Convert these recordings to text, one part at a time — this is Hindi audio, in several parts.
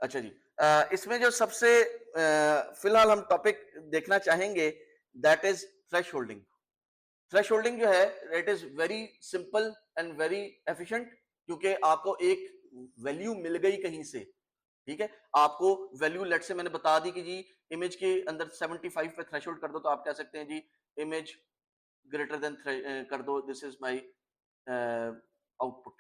अच्छा जी, इसमें जो सबसे फिलहाल हम टॉपिक देखना चाहेंगे that is thresholding. Thresholding जो है it is very simple and very efficient, क्योंकि आपको एक वैल्यू मिल गई कहीं से, ठीक है। आपको वैल्यू लेट से मैंने बता दी कि जी इमेज के अंदर 75 पे थ्रेशोल्ड कर दो, तो आप कह सकते हैं जी इमेज ग्रेटर देन कर दो, this is my output.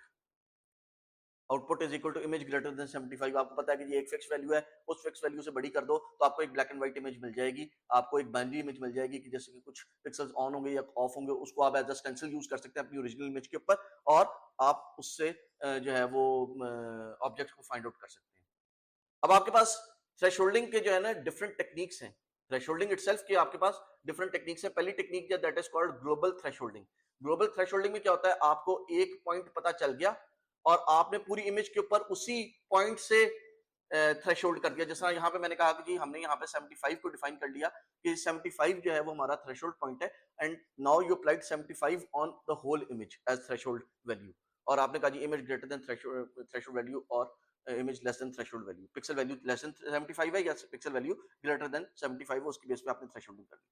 Output is equal to image greater than 75। आपको पता है कि ये एक फिक्स वैल्यू है, उस फिक्स वैल्यू से बड़ी कर दो तो आपको एक ब्लैक एंड व्हाइट इमेज मिल जाएगी, आपको एक बाइनरी इमेज मिल जाएगी कि जैसे कि कुछ पिक्सल्स ऑन होंगे या ऑफ होंगे, उसको आप एज अ स्टेंसिल यूज कर सकते हैं अपनी ओरिजिनल इमेज के ऊपर, और आप उससे जो है वो ऑब्जेक्ट को फाइंड आउट कर सकते हैं। अब आपके पास थ्रेशोल्डिंग के जो है ना डिफरेंट टेक्निक्स हैं। थ्रेशोल्डिंग इटसेल्फ के आपके पास डिफरेंट टेक्निक्स हैं। पहली technique that is called global thresholding. Global thresholding में क्या होता है, आपको एक पॉइंट पता चल गया और आपने पूरी इमेज के ऊपर उसी पॉइंट से थ्रेशोल्ड कर दिया। जैसा यहाँ पे मैंने कहा कि जी हमने यहाँ पे 75 को डिफाइन कर लिया कि 75 जो है वो हमारा थ्रेशोल्ड पॉइंट है, and now you applied 75 on the whole image as threshold value, और आपने कहा G image greater than threshold value और image less than threshold value, pixel value less than 75 है या पिक्सल वैल्यू ग्रेटर देन 75 है, उसकी बेस पे आपने थ्रेशोल्डिंग कर ली।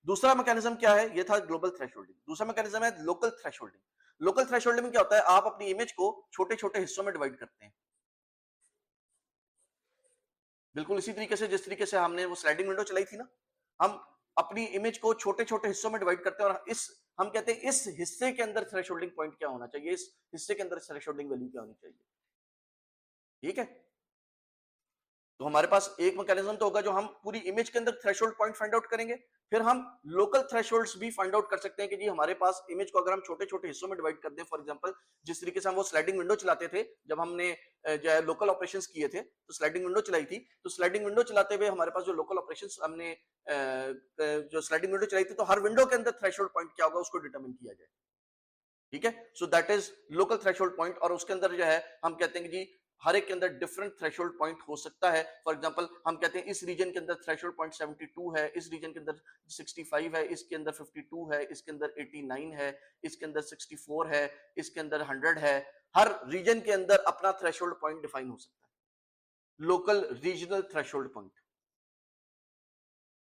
दूसरा मैकेनिज्म क्या है, ये था ग्लोबल थ्रेशोल्डिंग। दूसरा मैकेनिज्म है लोकल थ्रेशोल्डिंग। लोकल थ्रेशोल्डिंग में क्या होता है, आप अपनी इमेज को छोटे छोटे हिस्सों में डिवाइड करते हैं, बिल्कुल इसी तरीके से जिस तरीके से हमने वो स्लाइडिंग विंडो चलाई थी ना। हम अपनी इमेज को छोटे छोटे हिस्सों में डिवाइड करते हैं, और इस हम कहते हैं इस हिस्से के अंदर थ्रेशोल्डिंग पॉइंट क्या होना चाहिए, इस हिस्से के अंदर थ्रेशोल्डिंग वैल्यू क्या होनी चाहिए, ठीक है। तो हमारे पास एक मैकेनिज्म तो होगा जो हम पूरी इमेज के अंदर थ्रेशोल्ड पॉइंट फाइंड आउट करेंगे। फिर हम लोकल थ्रेशोल्ड्स भी फाइंड आउट कर सकते हैं कि जी हमारे पास इमेज को अगर हम छोटे छोटे हिस्सों में डिवाइड कर दें, फॉर एग्जांपल जिस तरीके से हम वो स्लाइडिंग विंडो चलाते थे जब हमने जो है लोकल ऑपरेशंस किए थे, तो स्लाइडिंग विंडो चलाई थी, तो स्लाइडिंग विंडो चलाते हुए हमारे पास जो लोकल ऑपरेशंस हमने जो स्लाइडिंग विंडो चलाई थी, तो हर विंडो के अंदर थ्रेशोल्ड पॉइंट क्या होगा उसको डिटरमिन किया जाए, ठीक है। So that is local threshold point, और उसके अंदर जो है हम कहते हैं कि जी हर एक के अंदर डिफरेंट थ्रेशोल्ड पॉइंट हो सकता है। फॉर एग्जांपल हम कहते हैं इस रीजन के अंदर थ्रेशोल्ड पॉइंट 72 है, इस रीजन के अंदर 65 है, इसके अंदर 52 है, इसके अंदर 89 है, इसके अंदर 64 है, इसके अंदर 100 है। हर रीजन के अंदर अपना थ्रेशोल्ड पॉइंट डिफाइन हो सकता है, लोकल रीजनल थ्रेशोल्ड पॉइंट,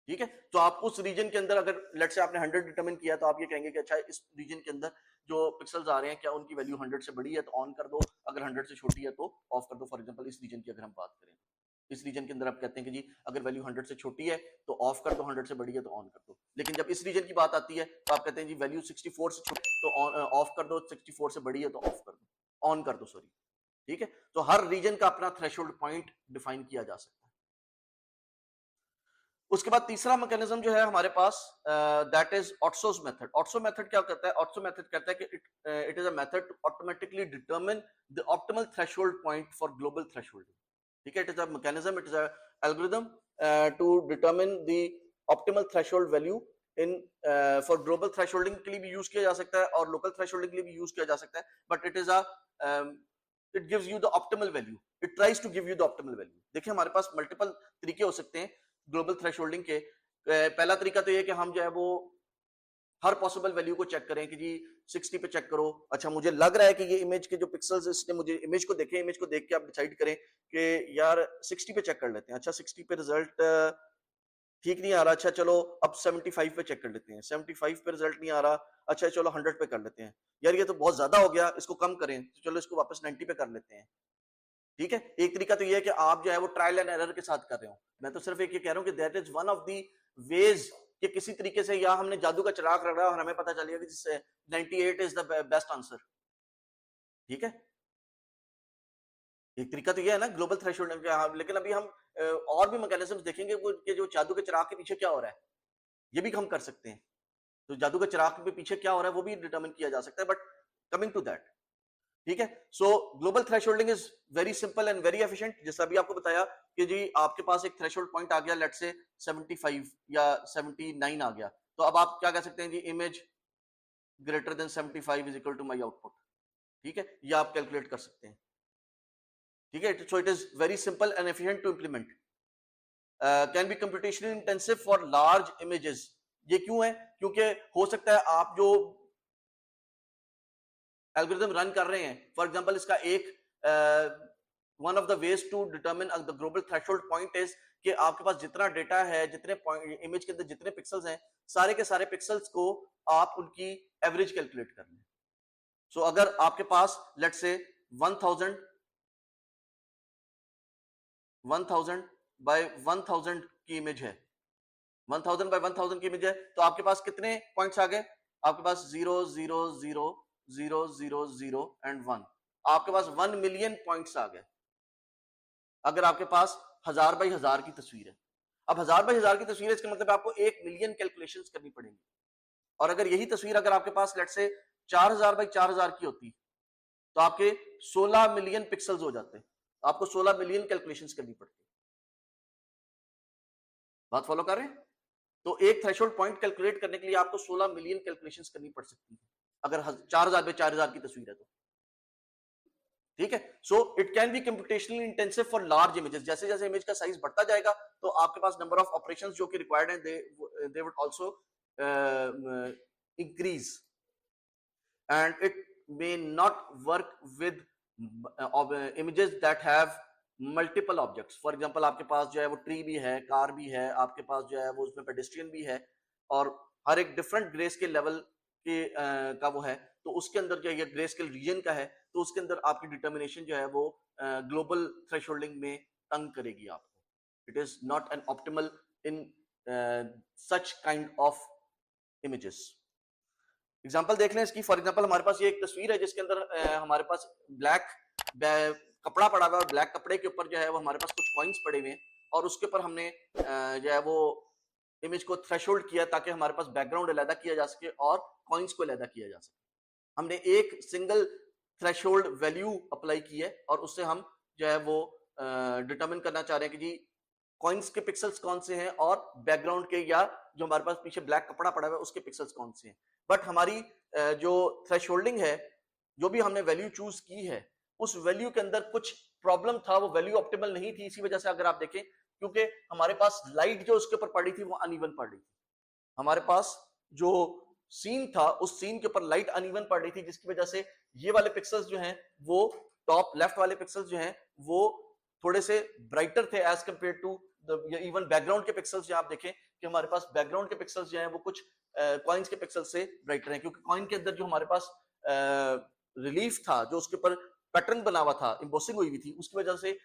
ठीक है। तो आप उस रीजन के अंदर अगर लेट से आपने 100 डिटरमिन किया, तो आप ये कहेंगे कि अच्छा इस रीजन के अंदर जो पिक्सल्स आ रहे हैं क्या उनकी वैल्यू 100 से बड़ी है तो ऑन कर दो, अगर 100 से छोटी है तो ऑफ कर दो। फॉर एग्जांपल इस रीजन की अगर हम बात करें, इस रीजन के अंदर आप कहते हैं कि जी अगर वैल्यू 100 से छोटी है तो ऑफ कर दो, 100 से बड़ी है तो ऑन कर दो। लेकिन जब इस रीजन की बात आती है तो आप कहते हैं जी वैल्यू 64 से छोटी तो ऑफ कर दो, 64 से बड़ी है तो ऑफ कर दो, ऑन कर दो, सॉरी, ठीक है। तो हर रीजन का अपना थ्रेशोल्ड पॉइंट डिफाइन किया जा सकता है। उसके बाद तीसरा मैकेनिज्म जो है हमारे पास that is Otsu's method. Otsu method क्या करता है, ऑटसो मेथड कहता है कि it is a method to automatically determine the optimal threshold point for global thresholding, ठीक है। It is a mechanism, it is a algorithm to determine the optimal threshold value in for global thresholding के लिए भी यूज किया जा सकता है और लोकल थ्रेशोल्डिंग के लिए भी यूज किया जा सकता है, but it is a it gives you the optimal value, it tries to give you the optimal value. देखिए हमारे पास मल्टीपल तरीके हो सकते हैं ग्लोबल थ्रेशोल्डिंग के। पहला तरीका तो ये है कि हम जो है वो हर पॉसिबल वैल्यू को चेक करें कि जी 60 पे चेक करो, अच्छा मुझे लग रहा है कि ये इमेज के जो पिक्सल्स इसने मुझे इमेज को देखे, इमेज को देख के आप डिसाइड करें कि यार 60 पे चेक कर लेते हैं, अच्छा 60 पे रिजल्ट ठीक नहीं आ रहा, अच्छा चलो अब 75 पे चेक कर लेते हैं, 75 पे रिजल्ट नहीं आ रहा, अच्छा चलो 100 पे कर लेते हैं, यार ये तो बहुत ज्यादा हो गया, इसको कम करें, तो चलो इसको वापस 90 पे कर लेते हैं, ठीक है। एक तरीका तो ये है कि आप जो है वो ट्रायल एंड एरर के साथ कर रहे हो। मैं तो सिर्फ एक ये कह रहा हूँ कि that is one of the ways कि किसी तरीके से या हमने जादू का चिराग रखा और हमें पता चल गया कि जिससे 98 इज द बेस्ट आंसर, ठीक है। एक तरीका तो ये है ना ग्लोबल थ्रेशोल्ड, लेकिन अभी हम और भी मैकेनिज्म्स देखेंगे वो कि जो जादू के चिराग के पीछे क्या हो रहा है, ये भी हम कर सकते हैं। तो जादू के चिराग के पीछे क्या हो रहा है वो भी डिटरमिन किया जा सकता है, बट कमिंग टू दैट, ठीक है। सो global thresholding is very simple and very efficient. जैसा अभी आपको बताया कि जी आपके पास एक थ्रेशोल्ड पॉइंट आ गया, लेट्स से 75 या 79 आ गया, तो अब आप क्या कह सकते हैं G image greater than 75 is equal to my output, ठीक है, या आप कैलकुलेट कर सकते हैं, ठीक है। So it is very simple and efficient to implement, can be computationally intensive for large images. ये क्यों है, क्योंकि हो सकता है आप जो एल्गोरिथम रन कर रहे हैं, फॉर एग्जांपल इसका एक one of the ways to determine the global threshold point is कि आपके पास जितना डेटा है, जितने इमेज के अंदर जितने पिक्सल्स हैं, सारे के सारे पिक्सल्स को आप उनकी एवरेज कैलकुलेट कर लें। सो अगर आपके पास लेट्स से 1000 बाय 1000 की इमेज है, 1000 बाय 1000 की इमेज है, तो आपके पास कितने पॉइंट्स आ गए? आपके पास 0 0 0 0 0 0 एंड 1, आपके पास 1 मिलियन पॉइंट्स आ गए। अगर आपके पास 1000 बाई 1000 की तस्वीर है, अब 1000 बाई 1000 की तस्वीर है, इसका मतलब आपको 1 मिलियन कैलकुलेशंस करनी पड़ेंगी। और अगर यही तस्वीर अगर आपके पास लेट्स से 4000 बाई 4000 की होती, तो आपके 16 मिलियन पिक्सल्स हो जाते, आपको 16 मिलियन कैलकुलेशंस करनी पड़ती। बात फॉलो कर रहे हैं? तो एक थ्रेशोल्ड पॉइंट कैलकुलेट करने के लिए आपको 16 मिलियन कैलकुलेशंस करनी पड़ सकती है, अगर 4000 बाई 4000 की तस्वीर है तो। ठीक है, so it can be computationally intensive for large images. जैसे जैसे इमेज का साइज बढ़ता जाएगा तो आपके पास नंबर ऑफ ऑपरेशंस जो कि रिक्वायर्ड हैं they would also increase, and it may not work with images that have multiple objects. For example आपके पास जो है वो ट्री भी है, कार भी है, आपके पास जो है वो उसमें पेडेस्ट्रियन भी है, और हर एक डिफरेंट ग्रे स्केल लेवल के का वो है, तो उसके अंदर जो है ग्रे स्केल रीजन का है, तो उसके अंदर आपकी डिटर्मिनेशन जो है वो ग्लोबल थ्रेशोल्डिंग में तंग करेगी आपको। It is not an optimal in such kind of images. Example देख लें इसकी। फॉर एग्जांपल हमारे पास ये एक तस्वीर है जिसके अंदर हमारे पास ब्लैक कपड़ा पड़ा हुआ है, और ब्लैक कपड़े के ऊपर जो है वो हमारे पास कुछ कॉइन्स पड़े हुए हैं, और उसके ऊपर हमने जो है वो इमेज को थ्रेशोल्ड किया ताकि हमारे पास बैकग्राउंड अलग किया जा सके और कॉइन्स को अलग किया जा सके। हमने एक सिंगल थ्रेशोल्ड वैल्यू अप्लाई की है, और उससे हम जो है वो डिटरमिन करना चाह रहे हैं कि जी कॉइन्स के पिक्सल्स कौन से हैं और बैकग्राउंड के या जो हमारे पास पीछे ब्लैक कपड़ा पड़ा हुआ है उसके पिक्सल्स कौन से हैं। बट हमारी जो थ्रेशोल्डिंग है, जो भी हमने वैल्यू चूज की है, उस वैल्यू के अंदर कुछ प्रॉब्लम था, वो वैल्यू ऑप्टिमल नहीं थी। इसी वजह से अगर आप देखें, क्योंकि हमारे पास लाइट जो उसके ऊपर पड़ी थी वो अनइवन पड़ रही थी, हमारे पास जो सीन था उस सीन के ऊपर लाइट अनइवन पड़ रही थी, जिसकी वजह से ये वाले पिक्सल्स जो हैं वो टॉप लेफ्ट वाले पिक्सल्स जो हैं वो थोड़े से ब्राइटर थे as compare to even background के पिक्सल्स। जो आप देखें कि हमारे पास बैकग्राउंड के पिक्सल्स जो हैं वो कुछ कॉइन्स के पिक्सल से ब्राइटर हैं, क्योंकि कॉइन के अंदर जो हमारे पास रिलीफ था, जो उसके ऊपर पैटर्न बना हुआ था, एम्बोसिंग हुई हुई थी, उसकी वजह से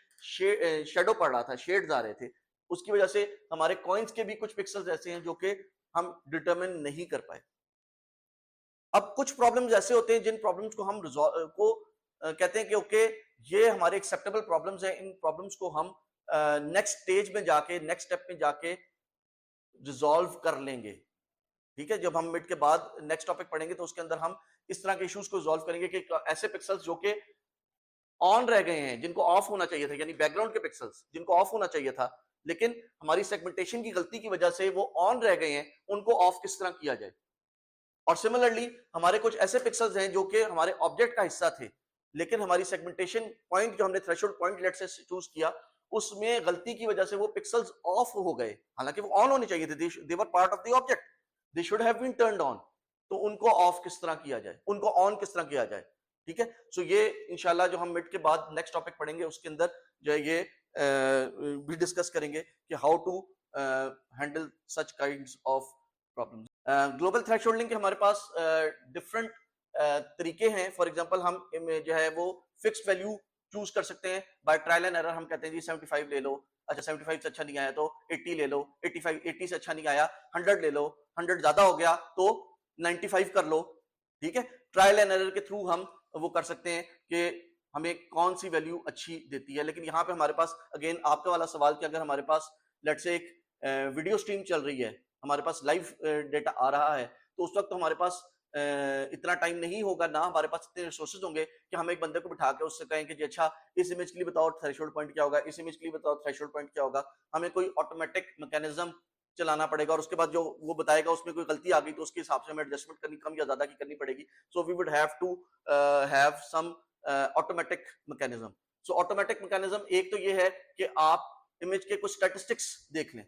शेडो पड़ रहा था, शेड्स आ रहे थे, उसकी वजह से हमारे कॉइन्स के भी कुछ पिक्सल्स ऐसे हैं जो कि हम डिटरमिन नहीं कर पाए। अब कुछ प्रॉब्लम्स ऐसे होते हैं जिन प्रॉब्लम्स को हम कहते हैं कि ओके ये हमारे एक्सेप्टेबल प्रॉब्लम्स हैं, इन प्रॉब्लम्स को हम नेक्स्ट स्टेज में जाके, नेक्स्ट स्टेप में जाके रिजॉल्व कर लेंगे। ठीक है, जब हम मिड के बाद नेक्स्ट टॉपिक पढ़ेंगे तो उसके अंदर हम इस तरह के इश्यूज को रिजॉल्व करेंगे कि ऐसे पिक्सल्स जो कि ऑन रह गए हैं, जिनको ऑफ होना चाहिए था, यानी बैकग्राउंड के पिक्सल्स जिनको ऑफ होना चाहिए था, लेकिन हमारी सेगमेंटेशन की गलती की वजह से वो ऑन रह गए हैं, उनको ऑफ किस तरह किया जाए। और सिमिलरली हमारे कुछ ऐसे पिक्सल्स हैं जो कि हमारे ऑब्जेक्ट का हिस्सा थे, लेकिन हमारी सेगमेंटेशन पॉइंट जो हमने थ्रेशोल्ड पॉइंट लेट से चूज किया, उसमें गलती की वजह से वो पिक्सल्स ऑफ हो गए, हालांकि वो ऑन होने चाहिए थे, they were part of the object, they should have been turned on. तो उनको ऑफ किस तरह किया जाए, उनको ऑन किस तरह किया जाए। ठीक है, सो ये इंशाल्लाह जो हम मिड के बाद नेक्स्ट टॉपिक पढ़ेंगे उसके अंदर जो है ये भी डिस्कस करेंगे कि how to handle such kinds of problems. Global thresholding के हमारे पास डिफरेंट तरीके हैं। फॉर एग्जांपल हम जो है वो फिक्स्ड वैल्यू चूज कर सकते हैं बाय ट्रायल एंड एरर। हम कहते हैं जी 75 ले लो, अच्छा 75 से अच्छा नहीं आया तो 80 ले लो, 80 से अच्छा नहीं आया 100 ले लो, 100 ज्यादा हो गया तो 95 कर लो। ठीक है, ट्रायल एंड एरर के थ्रू हम वो कर सकते हैं कि हमें कौन सी वैल्यू अच्छी देती है। लेकिन यहाँ पे हमारे पास अगेन आपका वाला सवाल कि अगर हमारे पास लेट्स से एक वीडियो स्ट्रीम चल रही है, हमारे पास लाइव डेटा आ रहा है, तो उस वक्त तो हमारे पास इतना टाइम नहीं होगा, ना हमारे पास इतने रिसोर्सेज होंगे कि हम एक बंदे को बिठा के उससे कहें कि जी अच्छा इस इमेज के लिए बताओ थ्रेशोल्ड पॉइंट क्या होगा, इस इमेज के लिए बताओ थ्रेशोल्ड पॉइंट क्या होगा। हमें कोई ऑटोमेटिक मैकेनिज्म चलाना पड़ेगा और उसके बाद जो वो बताएगा उसमें कोई गलती आ गई तो उसके हिसाब से हमें एडजस्टमेंट करनी कम या ज्यादा की करनी पड़ेगी। So we would have to have some automatic mechanism. So automatic mechanism एक तो ये है कि आप इमेज के कुछ स्टैटिस्टिक्स देख लें,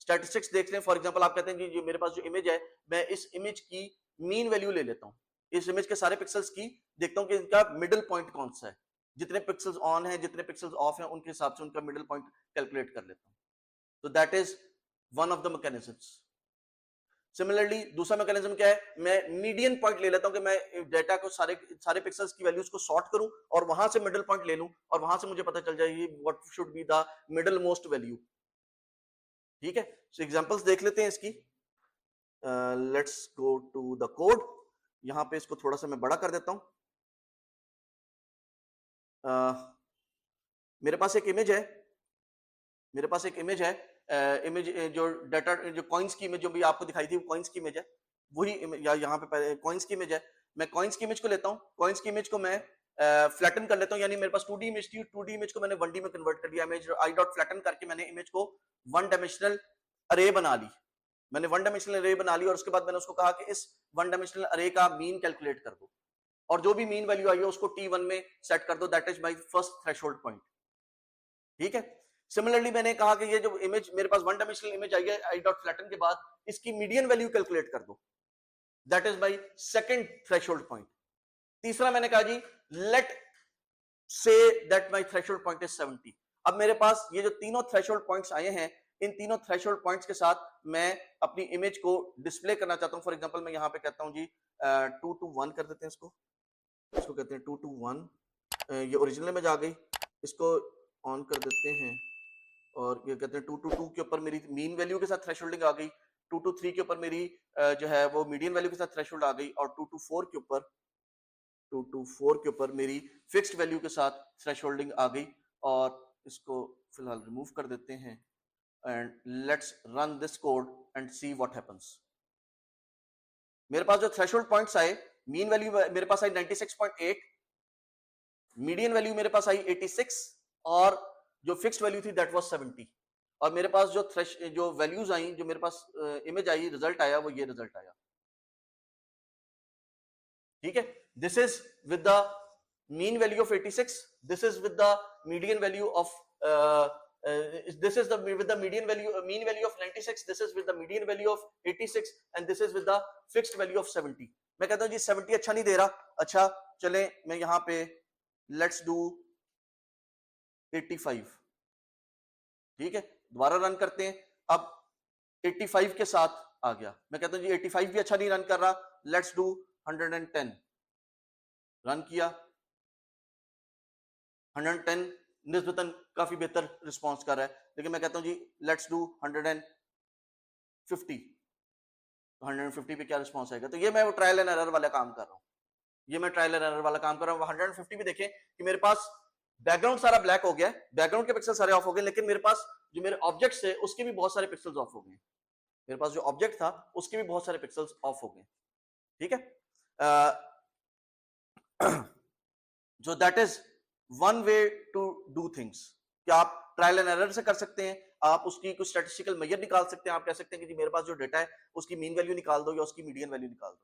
स्टैटिस्टिक्स देख लें। फॉर एग्जांपल आप कहते हैं जी मेरे पास जो इमेज है, मैं इस इमेज की मीन वैल्यू ले लेता हूं, इस इमेज के सारे पिक्सल्स की देखता हूं कि इनका मिडिल पॉइंट कौन सा है। जितने पिक्सल्स ऑन है जितने पिक्सल्स ऑफ है उनके हिसाब से उनका मिडिल पॉइंट कैलकुलेट कर लेता हूं। तो that is one of the mechanisms. Similarly दूसरा मैकेनिज्म क्या है, मैं मीडियन पॉइंट ले लेता हूं कि मैं डेटा को सारे पिक्सल्स की वैल्यूज को सॉर्ट करूं और वहां से मिडिल पॉइंट ले लूं और वहां से मुझे पता चल जाएगी what should be the middle most value. ठीक है, सो एग्जांपल्स देख लेते हैं इसकी। Let's go to the code. यहां पे इसको थोड़ा सा मैं बड़ा कर देता हूं। मेरे पास एक इमेज है, मेरे पास एक इमेज है, इमेज जो डाटा जो कॉइन्स की इमेज जो भी आपको दिखाई थी वो कॉइन्स की इमेज है, वही या यहाँ पे कॉइन्स की इमेज है। मैं कॉइन्स की इमेज को लेता हूँ, कॉइन्स की इमेज को मैं फ्लैटन कर लेता हूँ, यानी मेरे पास 2D इमेज थी, 2D इमेज को मैंने 1D में कन्वर्ट कर दिया। इमेज आई डॉट फ्लैटन करके मैंने इमेज को वन डायमेंशनल अरे बना ली। मैंने वन डायमेंशनल अरे बना ली और उसके बाद मैंने उसको कहा कि इस वन डायमेंशनल अरे का मीन कैलकुलेट कर दो और जो भी मीन वैल्यू आई है उसको T1 में सेट कर दो, that is my first threshold point. ठीक है, सिमिलरली मैंने कहा कि ये जो इमेज मेरे पास वन डायमेंशनल इमेज आई है आई डॉट फ्लैटन के बाद इसकी मीडियन वैल्यू कैलकुलेट कर दो, that is my second threshold point. तीसरा मैंने कहा जी let say that my threshold point is 70। अब मेरे पास ये जो तीनों थ्रेशोल्ड पॉइंट्स आए हैं, इन तीनों थ्रेशोल्ड पॉइंट्स के साथ मैं अपनी इमेज को डिस्प्ले करना चाहता हूं। फॉर एग्जांपल मैं यहां पे कहता हूं जी 2 to 1 कर देते हैं इसको कहते हैं 2 to 1। ये ओरिजिनल इमेज आ गई, इसको ऑन कर देते हैं और ये कहते हैं 2 to 2 के ऊपर मेरी मीन वैल्यू के साथ थ्रेशोल्डिंग आ गई, 2 to 3 के ऊपर मेरी जो है वो मीडियन वैल्यू के साथ थ्रेशोल्ड आ गई और 2 to 4 के ऊपर मेरी फिक्स्ड वैल्यू के साथ थ्रेशोल्डिंग आ गई। और इसको फिलहाल रिमूव कर देते हैं and let's run this code and see what happens. मेरे पास जो थ्रेशोल्ड पॉइंट्स आए, मीन वैल्यू मेरे पास आई 96.8, मीडियन वैल्यू मेरे पास आई 86 और जो फिक्स्ड वैल्यू थी दैट वाज 70। और मेरे पास जो वैल्यूज आई, जो मेरे पास इमेज आई, रिजल्ट आया, वो ये रिजल्ट आया। ठीक है, this is with the mean value of 86, this is with the median value of this is with the mean value of 96, this is with the median value of 86 and this is with the fixed value of 70। मैं कहता हूं जी 70 अच्छा नहीं दे रहा, अच्छा चले मैं यहां पे लेट्स डू 85। ठीक है, दोबारा रन करते हैं। अब 85 के साथ आ गया, मैं कहता हूं जी 85 भी अच्छा नहीं रन कर रहा, लेट्स डू 110। रन किया, 110 निस्बतन काफी बेहतर रिस्पांस कर रहा है, लेकिन मैं कहता हूं जी लेट्स डू 150। 150 पे क्या रिस्पांस आएगा? तो ये मैं वो ट्रायल एंड एरर वाला काम कर रहा हूं, ये मैं ट्रायल एंड एरर वाला काम कर रहा हूं। 150 पे देखें कि मेरे पास बैकग्राउंड सारा ब्लैक हो गया, बैकग्राउंड के पिक्सल सारे ऑफ हो गए, लेकिन मेरे पास जो मेरे ऑब्जेक्ट्स है उसके भी बहुत सारे पिक्सल्स ऑफ हो गए। मेरे पास जो ऑब्जेक्ट था उसके भी बहुत सारे पिक्सल्स ऑफ हो गए। ठीक है, जो that is one way to do things. क्या आप ट्रायल एंड एरर से कर सकते हैं, आप उसकी कुछ स्टैटिस्टिकल मेजर निकाल सकते हैं। आप कह सकते हैं कि जी मेरे पास जो डेटा है उसकी मीन वैल्यू निकाल दो या उसकी मीडियन वैल्यू निकाल दो।